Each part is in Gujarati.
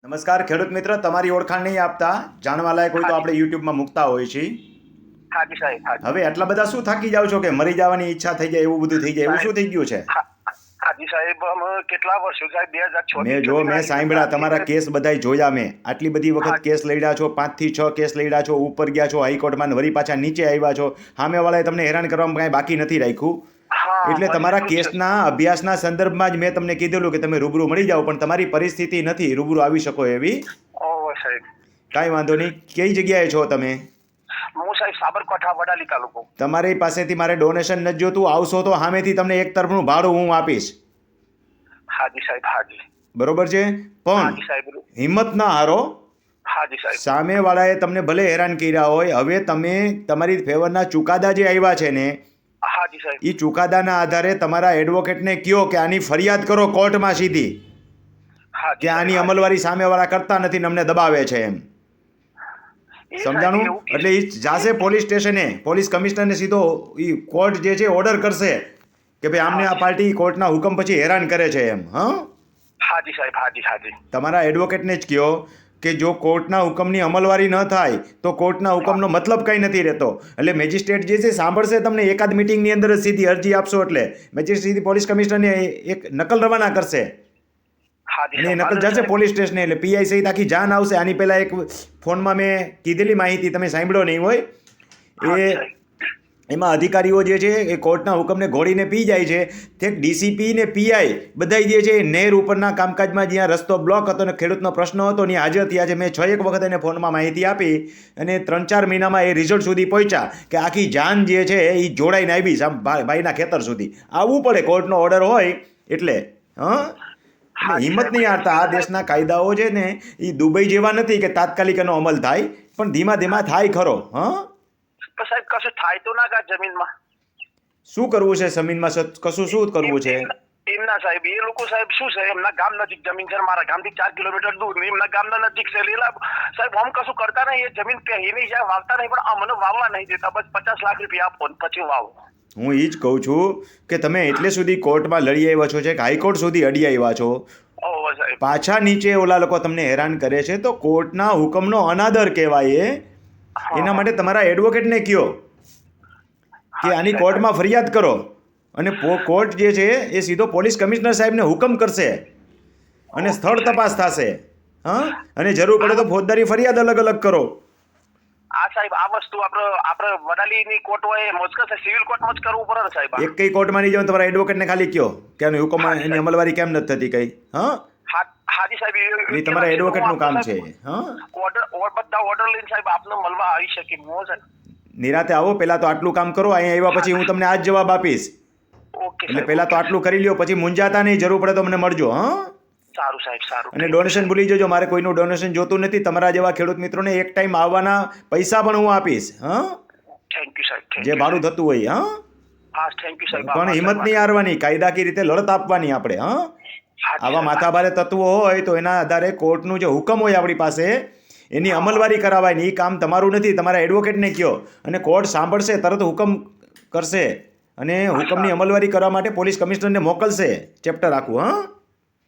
નમસ્કાર ખેડૂત મિત્ર, તમારી ઓળખાણ નહીં આપતા જાણવાલાયક હોય તો આપણે યુટ્યુબમાં મૂકતા હોય છે. હાજી સાહેબ, હાજી. હવે આટલા બધા શું થાકી જાવ છો કે મરી જવાની ઈચ્છા થઈ જાય એવું બધું થઈ જાય, એવું શું થઈ ગયું છે? હાજી સાહેબ, અમે કેટલા વર્ષો સાહેબ 2006 મેં સાંભળ્યા તમારા કેસ બધાય જોયા. મેં આટલી બધી વખત કેસ લડ્યા છો, 5 થી 6 કેસ લડ્યા છો, ઉપર ગયા છો હાઈકોર્ટમાં, વળી પાછા નીચે આવ્યા છો. સામેવાળાએ તમને હેરાન કરવામાં કાંઈ બાકી નથી રાખ્યું. એટલે તમારા કેસના અભ્યાસના સંદર્ભમાં જ મેં તમને કીધેલું કે તમે રૂબરૂ મળી જાઓ, પણ તમારી પરિસ્થિતિ નથી રૂબરૂ આવી શકો એવી. ઓહો સાહેબ, કાંઈ વાંધો નહીં. કઈ જગ્યાએ છો તમે? હું સાહેબ સાબરકાંઠા વડાલી તાલુકો. તમારી પાસેથી મારે ડોનેશન નથી જોતું. આવશો તો સામેથી તમને એક તરફનું ભાડું હું આપીશ. હાજી સાહેબ, હાજી. બરોબર છે, પણ હિંમત ના હારો. હાજી સાહેબ. સામેવાળાએ તમને ભલે હેરાન કર્યા હોય, હવે તમે તમારી ફેવરના ચુકાદા જે આવ્યા છે ને, હાજી સાહેબ, એ ચુકાદાના આધારે તમારા એડવોકેટને કહો કે આની ફરિયાદ કરો કોર્ટમાં સીધી, કે આની અમલવારી સામેવાળા કરતા નથી ને અમને દબાવે છે એમ. સમજાણું? એટલે એ જાશે પોલીસ સ્ટેશને, પોલીસ કમિશનરને સીધો એ કોર્ટ જે છે ઓર્ડર કરશે કે ભાઈ આમને આ પાર્ટી કોર્ટના હુકમ પછી હેરાન કરે છે એમ. હાજી સાહેબ, હાજી, હાજી. તમારા એડવોકેટને જ કહો કે જો કોર્ટના હુકમની અમલવારી ન થાય તો કોર્ટના હુકમનો મતલબ કંઈ નથી રહેતો. એટલે મેજિસ્ટ્રેટ જે છે સાંભળશે તમને, એકાદ મિટિંગની અંદર જ સીધી અરજી આપશો એટલે મેજિસ્ટ્રેટ સીધી પોલીસ કમિશનરને એક નકલ રવાના કરશે અને એ નકલ જશે પોલીસ સ્ટેશને. એટલે પીઆઈ સહિત આખી જાન આવશે. આની પહેલાં એક ફોનમાં મેં કીધેલી માહિતી તમે સાંભળ્યો નહીં હોય, એમાં અધિકારીઓ જે છે એ કોર્ટના હુકમને ઘોડીને પી જાય છે. તે ડીસીપી ને પીઆઈ બધા જે છે નહેર ઉપરના કામકાજમાં જ્યાં રસ્તો બ્લોક હતો ને ખેડૂતનો પ્રશ્ન હતો ત્યાં હાજર થયા છે. મેં 6-1 વખત એને ફોનમાં માહિતી આપી અને 3-4 મહિનામાં એ રિઝલ્ટ સુધી પહોંચ્યા કે આખી જાન જે છે એ જોડાઈને આવી ભાઈના ખેતર સુધી. આવવું પડે કોર્ટનો ઓર્ડર હોય એટલે. હિંમત નહીં હારતા. આ દેશના કાયદાઓ છે ને એ દુબઈ જેવા નથી કે તાત્કાલિક એનો અમલ થાય, પણ ધીમા ધીમા થાય ખરો. સાહેબ કશું થાય તો ના કા જમીનમાં શું કરવું છે? જમીનમાં કશું શું કરવું છે? એમના સાહેબ એ લોકો સાહેબ શું છે, એમના ગામ નજીક જમીન છે, મારા ગામથી 4 કિલોમીટર દૂર, એમના ગામના નજીક છે. સાહેબ આમ કશું કરતા નહીં, એ જમીન પહેરી નહીં જાય, વાવતા નહીં, પણ અમને વાવવા નહીં દેતા. બસ 50 લાખ રૂપિયા આપો પછી વાવો. હું એ જ કહું છું કે તમે એટલે સુધી કોર્ટમાં લડી આવ્યા છો કે હાઈકોર્ટ સુધી અડી આવ્યા છો, પાછા નીચે ઓલા લોકો તમને હેરાન કરે છે, તો કોર્ટના હુકમનો અનાદર કહેવાય. એના માટે તમારા એડવોકેટને કહો કે આની કોર્ટમાં ફરિયાદ કરો અને કોર્ટ જે છે એ સીધો પોલીસ કમિશનર સાહેબને હુકમ કરશે અને સ્થળ તપાસ થશે. અને જરૂર પડે તો ફોજદારી ફરિયાદ અલગ અલગ કરો. સાહેબ આ વસ્તુ આપણે વડાલીની કોર્ટ હોય મોજ કરશે, સિવિલ કોર્ટમાં જ કરવું પડે સાહેબ. એક કઈ કોર્ટમાં નહીં જાવ, તમારા એડવોકેટને ખાલી કહો કે આની હુકમ એની અમલવારી કેમ નથી થતી કઈ. હાજી સાહેબ, એ તમારા એડવોકેટનું કામ છે. બધા ઓર્ડર લઈને સાહેબ આપને મળવા આવી શકે. નિરાતે આવો, પહેલા તો આટલું કામ કરો. અહીંયા આવ્યા પછી હું તમને આજ જવાબ આપીશ. એટલે પહેલા તો આટલું કરી લ્યો, પછી મૂંઝાતા નહીં. જરૂર પડે તો મને મળજો. સારું સાહેબ, સારું. અને ડોનેશન ભૂલી જજો, મારે કોઈનું ડોનેશન જોતું નથી. તમારા જેવા ખેડૂત મિત્રોને એક ટાઈમ આવવાના પૈસા પણ હું આપીશ. થેન્ક યુ સાહેબ, જે ભાડું થતું હોય. થેન્ક યુ સાહેબ. પણ હિંમત નહીં હારવાની, કાયદાકીય રીતે લડત આપવાની આપણે. આવા માથાભારે તત્વો હોય તો એના આધારે કોર્ટનું જે હુકમ હોય આપણી પાસે એની અમલવારી કરાવાય. એ કામ તમારું નથી, તમારા એડવોકેટને કહો અને કોર્ટ સાંભળશે, તરત હુકમ કરશે અને હુકમની અમલવારી કરવા માટે પોલીસ કમિશનરને મોકલશે ચેપ્ટર આખું.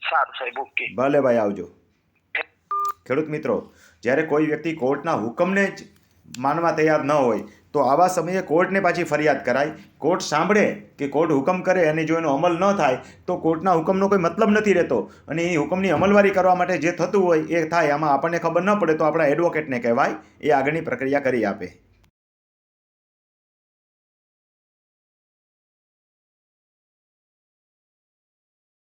સારું સાહેબ, ઓકે. ભલે ભાઈ, આવજો. ખેડૂત મિત્રો, જ્યારે કોઈ વ્યક્તિ કોર્ટના હુકમને જ માનવા તૈયાર ન હોય તો આવા સમયે કોર્ટને પાછી ફરિયાદ કરાય. કોર્ટ સાંભળે કે કોર્ટ હુકમ કરે અને જો એનો અમલ ન થાય તો કોર્ટના હુકમનો કોઈ મતલબ નથી રહેતો અને એ હુકમની અમલવારી કરવા માટે જે થતું હોય એ થાય. આમાં આપણને ખબર ન પડે તો આપણા એડવોકેટને કહેવાય, એ આગળની પ્રક્રિયા કરી આપે.